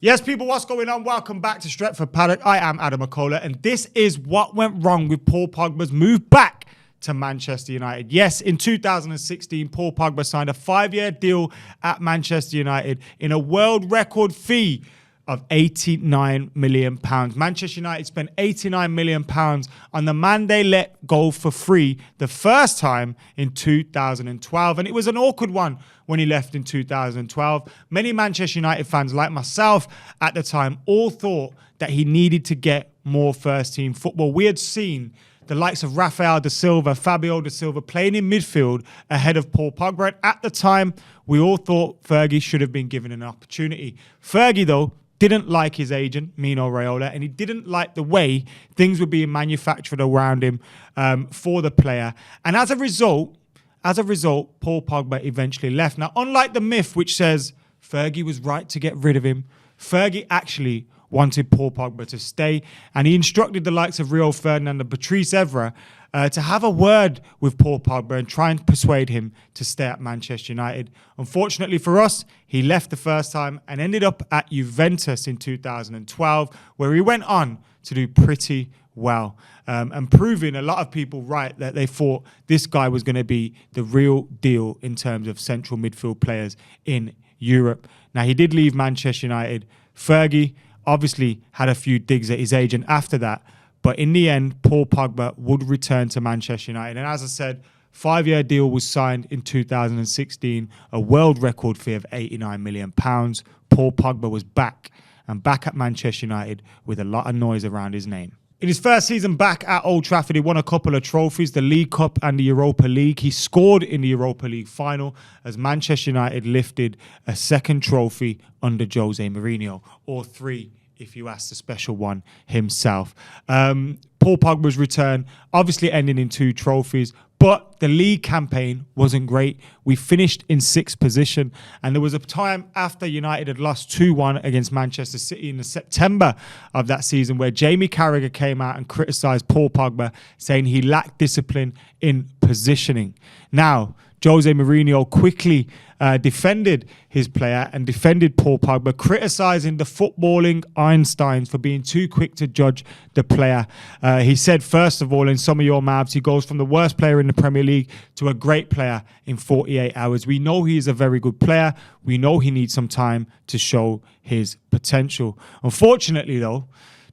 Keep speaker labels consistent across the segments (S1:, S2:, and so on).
S1: Yes, people, what's going on? Welcome back to Stretford, Paddock. I am Adam McCullough, and this is what went wrong with Paul Pogba's move back to Manchester United. Yes, in 2016, Paul Pogba signed a 5-year deal at Manchester United in a world record fee of £89 million. Manchester United spent £89 million on the man they let go for free the first time in 2012. And it was an awkward one when he left in 2012. Many Manchester United fans, like myself at the time, all thought that he needed to get more first-team football. We had seen the likes of Rafael da Silva, Fabio da Silva playing in midfield ahead of Paul Pogba. And at the time, we all thought Fergie should have been given an opportunity. Fergie, though, didn't like his agent, Mino Raiola, and he didn't like the way things were being manufactured around him for the player. And as a result, Paul Pogba eventually left. Now, unlike the myth which says Fergie was right to get rid of him, Fergie actually wanted Paul Pogba to stay, and he instructed the likes of Rio Ferdinand and Patrice Evra to have a word with Paul Pogba and try and persuade him to stay at Manchester United. Unfortunately for us, he left the first time and ended up at Juventus in 2012, where he went on to do pretty well and proving a lot of people right that they thought this guy was going to be the real deal in terms of central midfield players in Europe. Now, he did leave Manchester United. Fergie obviously had a few digs at his agent after that, but in the end, Paul Pogba would return to Manchester United. And as I said, 5-year deal was signed in 2016, a world record fee of £89 million. Paul Pogba was back at Manchester United with a lot of noise around his name. In his first season back at Old Trafford, he won a couple of trophies, the League Cup and the Europa League. He scored in the Europa League final as Manchester United lifted a second trophy under Jose Mourinho, or 3 if you ask the special one himself. Paul Pogba's return obviously ending in 2 trophies, but the league campaign wasn't great. We finished in 6th position, and there was a time after United had lost 2-1 against Manchester City in the September of that season where Jamie Carragher came out and criticised Paul Pogba, saying he lacked discipline in positioning. Now, Jose Mourinho quickly defended his player and defended Paul Pogba, criticising the footballing Einsteins for being too quick to judge the player. He said, first of all, in some of your mouths, he goes from the worst player in the Premier League to a great player in 48 hours. We know he is a very good player. We know he needs some time to show his potential. Unfortunately, though,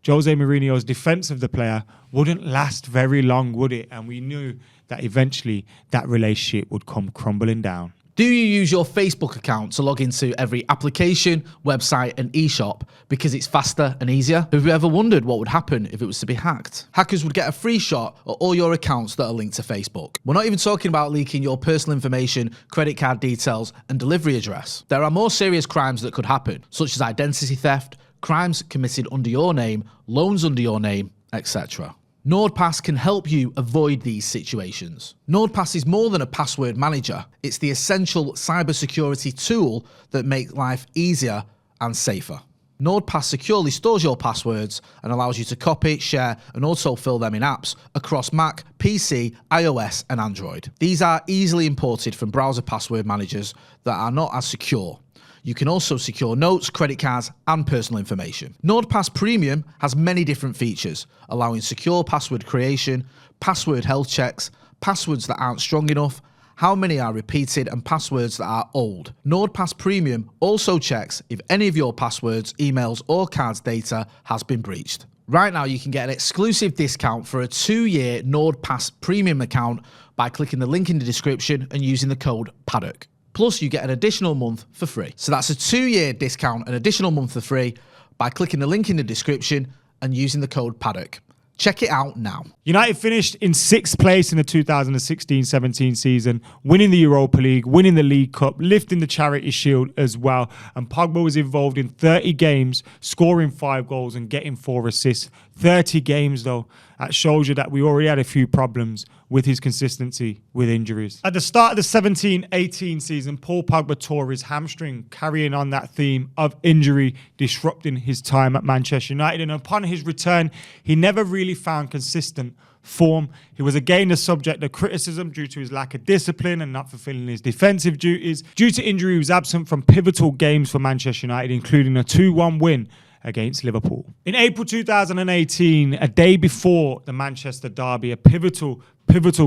S1: Jose Mourinho's defence of the player wouldn't last very long, would it? And we knew that eventually that relationship would come crumbling down.
S2: Do you use your Facebook account to log into every application, website and eShop because it's faster and easier? Have you ever wondered what would happen if it was to be hacked? Hackers would get a free shot at all your accounts that are linked to Facebook. We're not even talking about leaking your personal information, credit card details and delivery address. There are more serious crimes that could happen, such as identity theft, crimes committed under your name, loans under your name, etc. NordPass can help you avoid these situations. NordPass is more than a password manager. It's the essential cybersecurity tool that makes life easier and safer. NordPass securely stores your passwords and allows you to copy, share, and autofill them in apps across Mac, PC, iOS, and Android. These are easily imported from browser password managers that are not as secure. You can also secure notes, credit cards, and personal information. NordPass Premium has many different features, allowing secure password creation, password health checks, passwords that aren't strong enough, how many are repeated, and passwords that are old. NordPass Premium also checks if any of your passwords, emails, or cards data has been breached. Right now, you can get an exclusive discount for a 2-year NordPass Premium account by clicking the link in the description and using the code Paddock. Plus, you get an additional month for free. So that's a 2-year discount, an additional month for free by clicking the link in the description and using the code Paddock. Check it out now.
S1: United finished in 6th place in the 2016-17 season, winning the Europa League, winning the League Cup, lifting the Charity Shield as well. And Pogba was involved in 30 games, scoring 5 goals and getting 4 assists 30 games, though. That shows you that we already had a few problems with his consistency with injuries. At the start of the 17-18 season, Paul Pogba tore his hamstring, carrying on that theme of injury disrupting his time at Manchester United. And upon his return, he never really found consistent form. He was again the subject of criticism due to his lack of discipline and not fulfilling his defensive duties. Due to injury, he was absent from pivotal games for Manchester United, including a 2-1 win against Liverpool. In April 2018, a day before the Manchester derby, a pivotal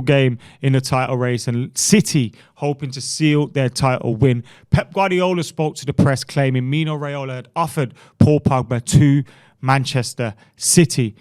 S1: game in the title race, and City hoping to seal their title win, Pep Guardiola spoke to the press claiming Mino Raiola had offered Paul Pogba to Manchester City,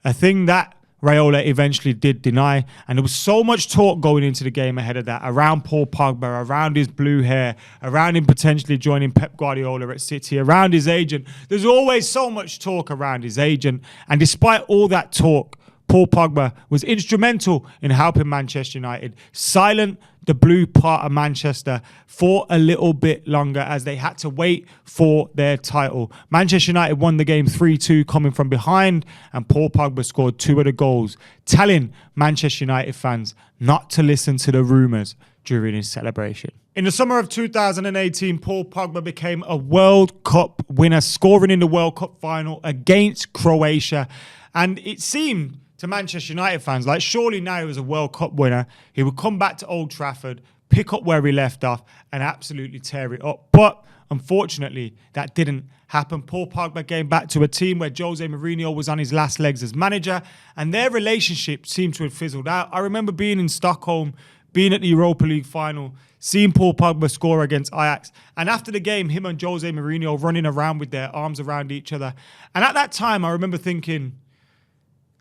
S1: a thing that Raiola eventually did deny, and there was so much talk going into the game ahead of that around Paul Pogba, around his blue hair, around him potentially joining Pep Guardiola at City, around his agent. There's always so much talk around his agent, and despite all that talk, Paul Pogba was instrumental in helping Manchester United silence the blue part of Manchester for a little bit longer as they had to wait for their title. Manchester United won the game 3-2 coming from behind, and Paul Pogba scored 2 of the goals, telling Manchester United fans not to listen to the rumours during his celebration. In the summer of 2018, Paul Pogba became a World Cup winner, scoring in the World Cup final against Croatia, and it seemed to Manchester United fans like surely now he was a World Cup winner, he would come back to Old Trafford, pick up where he left off and absolutely tear it up. But unfortunately, that didn't happen. Paul Pogba came back to a team where Jose Mourinho was on his last legs as manager, and their relationship seemed to have fizzled out. I remember being in Stockholm, being at the Europa League final, seeing Paul Pogba score against Ajax, and after the game, him and Jose Mourinho running around with their arms around each other. And at that time, I remember thinking,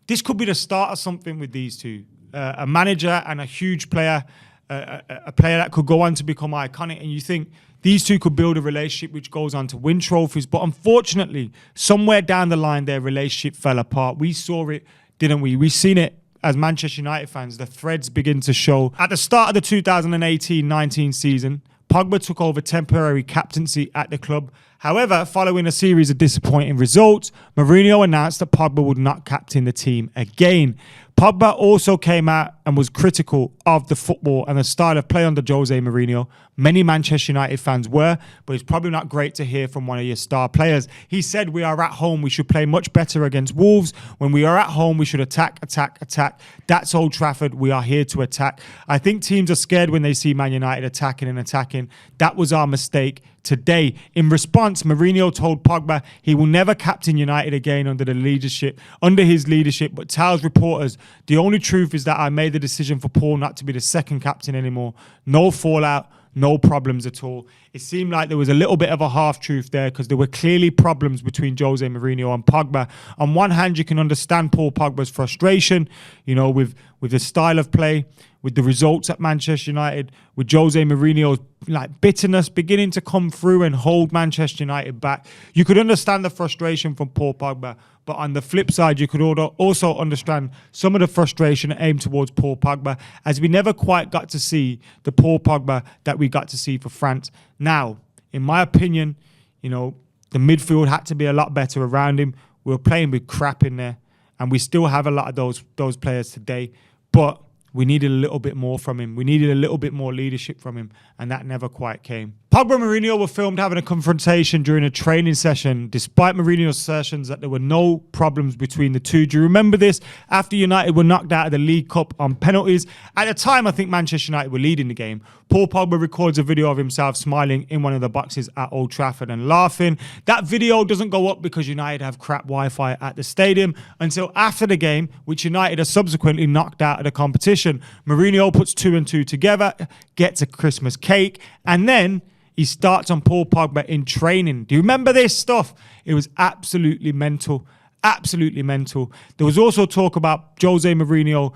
S1: this could be the start of something with these two. A manager and a huge player, a player that could go on to become iconic. And you think these two could build a relationship which goes on to win trophies. But unfortunately, somewhere down the line, their relationship fell apart. We saw it, didn't we? We've seen it as Manchester United fans. The threads begin to show. At the start of the 2018-19 season, Pogba took over temporary captaincy at the club. However, following a series of disappointing results, Mourinho announced that Pogba would not captain the team again. Pogba also came out and was critical of the football and the style of play under Jose Mourinho. Many Manchester United fans were, but it's probably not great to hear from one of your star players. He said, we are at home, we should play much better against Wolves. When we are at home, we should attack. That's Old Trafford, we are here to attack. I think teams are scared when they see Man United attacking. That was our mistake today. In response, Mourinho told Pogba he will never captain United again under his leadership, but tells reporters, the only truth is that I made the decision for Paul not to be the second captain anymore. No fallout, no problems at all. It seemed like there was a little bit of a half-truth there because there were clearly problems between Jose Mourinho and Pogba. On one hand, you can understand Paul Pogba's frustration, with the style of play, with the results at Manchester United, with Jose Mourinho's bitterness beginning to come through and hold Manchester United back. You could understand the frustration from Paul Pogba, but on the flip side, you could also understand some of the frustration aimed towards Paul Pogba, as we never quite got to see the Paul Pogba that we got to see for France. Now, in my opinion, the midfield had to be a lot better around him. We were playing with crap in there, and we still have a lot of those players today, but we needed a little bit more from him. We needed a little bit more leadership from him, and that never quite came. Pogba and Mourinho were filmed having a confrontation during a training session, despite Mourinho's assertions that there were no problems between the two. Do you remember this? After United were knocked out of the League Cup on penalties, at the time I think Manchester United were leading the game. Paul Pogba records a video of himself smiling in one of the boxes at Old Trafford and laughing. That video doesn't go up because United have crap Wi-Fi at the stadium until after the game, which United are subsequently knocked out of the competition. Mourinho puts 2 and 2 together, gets a Christmas cake, and then he starts on Paul Pogba in training. Do you remember this stuff? It was absolutely mental. Absolutely mental. There was also talk about Jose Mourinho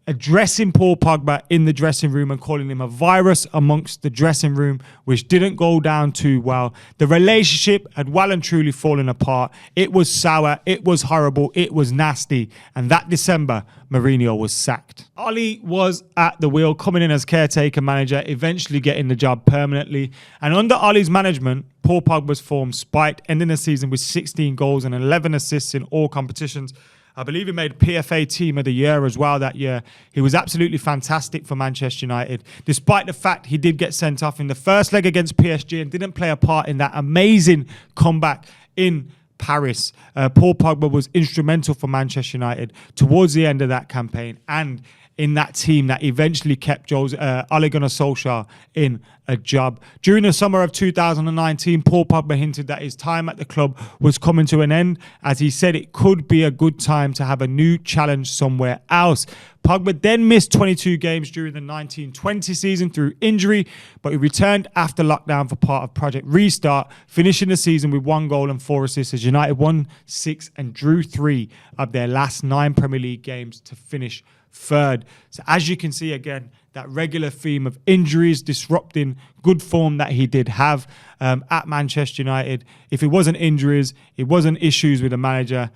S1: addressing Paul Pogba in the dressing room and calling him a virus amongst the dressing room, which didn't go down too well. The relationship had well and truly fallen apart. It was sour, it was horrible, it was nasty. And that December, Mourinho was sacked. Oli was at the wheel, coming in as caretaker manager, eventually getting the job permanently. And under Oli's management, Paul Pogba's form spiked, ending the season with 16 goals and 11 assists in all competitions. I believe he made PFA Team of the Year as well that year. He was absolutely fantastic for Manchester United, despite the fact he did get sent off in the first leg against PSG and didn't play a part in that amazing comeback in Paris. Paul Pogba was instrumental for Manchester United towards the end of that campaign and in that team that eventually kept Ole Gunnar Solskjaer in a job. During the summer of 2019, Paul Pogba hinted that his time at the club was coming to an end, as he said it could be a good time to have a new challenge somewhere else. Pogba then missed 22 games during the 1920 season through injury, but he returned after lockdown for part of Project Restart, finishing the season with 1 goal and 4 assists as United won 6 and drew 3 of their last 9 Premier League games to finish third. So as you can see, again, that regular theme of injuries disrupting good form that he did have at Manchester United. If it wasn't injuries, it wasn't issues with the manager,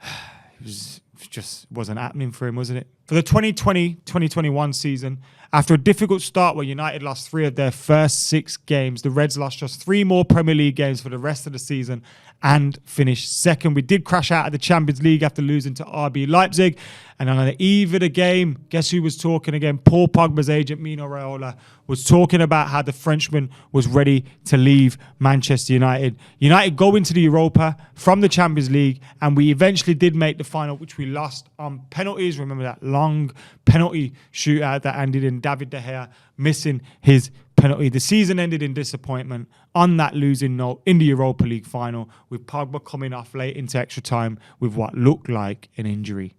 S1: it just wasn't happening for him, wasn't it? For the 2020-2021 season, after a difficult start where United lost 3 of their first 6 games, the Reds lost just 3 more Premier League games for the rest of the season and finished second. We did crash out of the Champions League after losing to RB Leipzig. And on the eve of the game, guess who was talking again? Paul Pogba's agent, Mino Raiola, was talking about how the Frenchman was ready to leave Manchester United. United go into the Europa from the Champions League, and we eventually did make the final, which we lost on penalties. Remember that long penalty shootout that ended in David De Gea missing his penalty. The season ended in disappointment on that losing note in the Europa League final, with Pogba coming off late into extra time with what looked like an injury.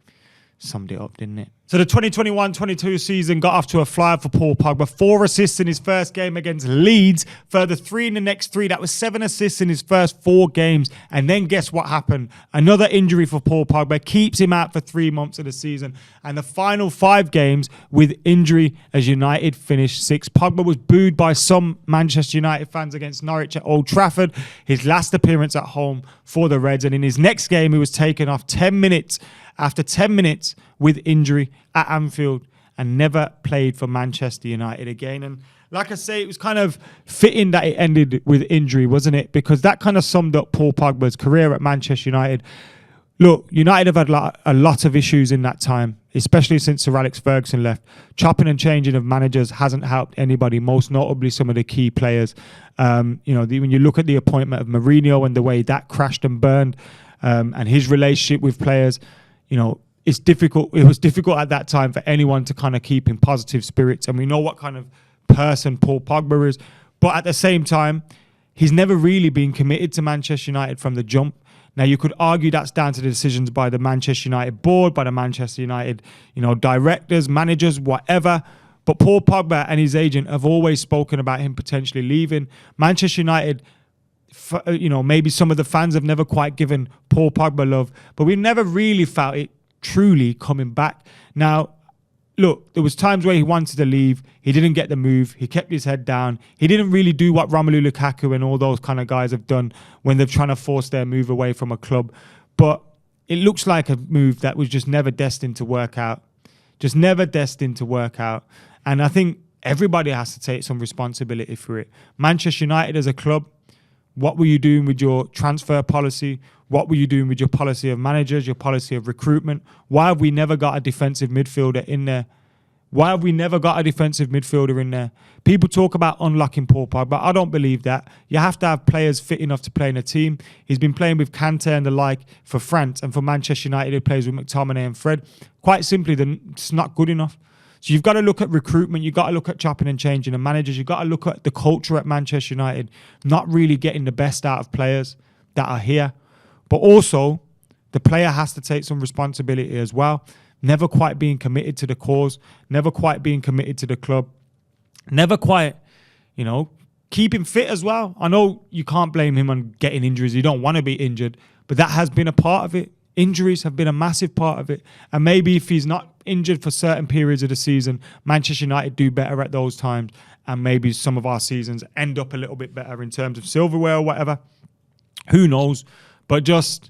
S1: Summed it up, didn't it? So the 2021-22 season got off to a flyer for Paul Pogba. 4 assists in his first game against Leeds. Further 3 in the next 3. That was 7 assists in his first 4 games. And then guess what happened? Another injury for Paul Pogba keeps him out for 3 months of the season. And the final 5 games with injury as United finished 6th. Pogba was booed by some Manchester United fans against Norwich at Old Trafford. His last appearance at home for the Reds. And in his next game, he was taken off 10 minutes after 10 minutes with injury at Anfield and never played for Manchester United again. And like I say, it was kind of fitting that it ended with injury, wasn't it? Because that kind of summed up Paul Pogba's career at Manchester United. Look, United have had a lot of issues in that time, especially since Sir Alex Ferguson left. Chopping and changing of managers hasn't helped anybody, most notably some of the key players. When you look at the appointment of Mourinho and the way that crashed and burned, and his relationship with players, it's difficult. It was difficult at that time for anyone to kind of keep in positive spirits. And we know what kind of person Paul Pogba is. But at the same time, he's never really been committed to Manchester United from the jump. Now, you could argue that's down to the decisions by the Manchester United board, by the Manchester United, directors, managers, whatever. But Paul Pogba and his agent have always spoken about him potentially leaving. Manchester United, maybe some of the fans have never quite given Paul Pogba love, but we've never really felt it truly coming back. Now, look, there was times where he wanted to leave. He didn't get the move. He kept his head down. He didn't really do what Romelu Lukaku and all those kind of guys have done when they're trying to force their move away from a club. But it looks like a move that was just never destined to work out. Just never destined to work out. And I think everybody has to take some responsibility for it. Manchester United as a club, what were you doing with your transfer policy? What were you doing with your policy of managers, your policy of recruitment? Why have we never got a defensive midfielder in there? People talk about unlocking Paul Pogba, but I don't believe that. You have to have players fit enough to play in a team. He's been playing with Kante and the like for France, and for Manchester United, he plays with McTominay and Fred. Quite simply, it's not good enough. So you've got to look at recruitment. You've got to look at chopping and changing the managers. You've got to look at the culture at Manchester United, not really getting the best out of players that are here. But also, the player has to take some responsibility as well. Never quite being committed to the cause. Never quite being committed to the club. Never quite, keeping fit as well. I know you can't blame him on getting injuries. You don't want to be injured. But that has been a part of it. Injuries have been a massive part of it. And maybe if he's not injured for certain periods of the season, Manchester United do better at those times. And maybe some of our seasons end up a little bit better in terms of silverware or whatever. Who knows? But it just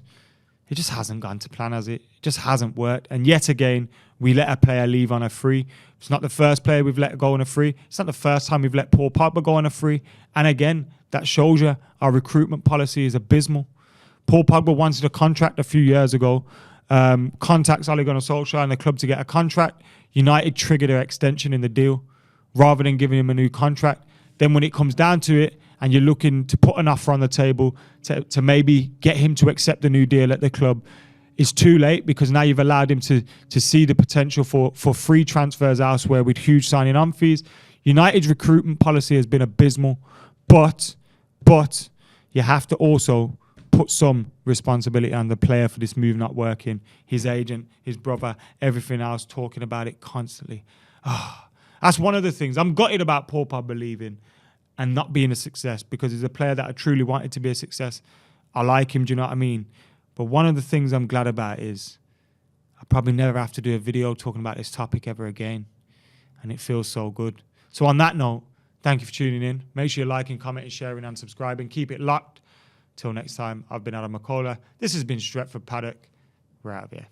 S1: hasn't gone to plan, has it? It just hasn't worked. And yet again, we let a player leave on a free. It's not the first player we've let go on a free. It's not the first time we've let Paul Pogba go on a free. And again, that shows you our recruitment policy is abysmal. Paul Pogba wanted a contract a few years ago. contacts Ole Gunnar Solskjaer and the club to get a contract. United triggered their extension in the deal rather than giving him a new contract. Then when it comes down to it and you're looking to put an offer on the table to maybe get him to accept a new deal at the club, it's too late, because now you've allowed him to see the potential for free transfers elsewhere with huge signing on fees. United's recruitment policy has been abysmal, but you have to also put some responsibility on the player for this move not working. His agent, his brother, everything else, talking about it constantly. That's one of the things. I'm gutted about Paul Pogba leaving and not being a success, because he's a player that I truly wanted to be a success. I like him, do you know what I mean? But one of the things I'm glad about is I probably never have to do a video talking about this topic ever again. And it feels so good. So on that note, thank you for tuning in. Make sure you're liking, commenting, sharing and subscribing. Keep it locked. Till next time, I've been Adam McCullough. This has been Stretford Paddock. We're out of here.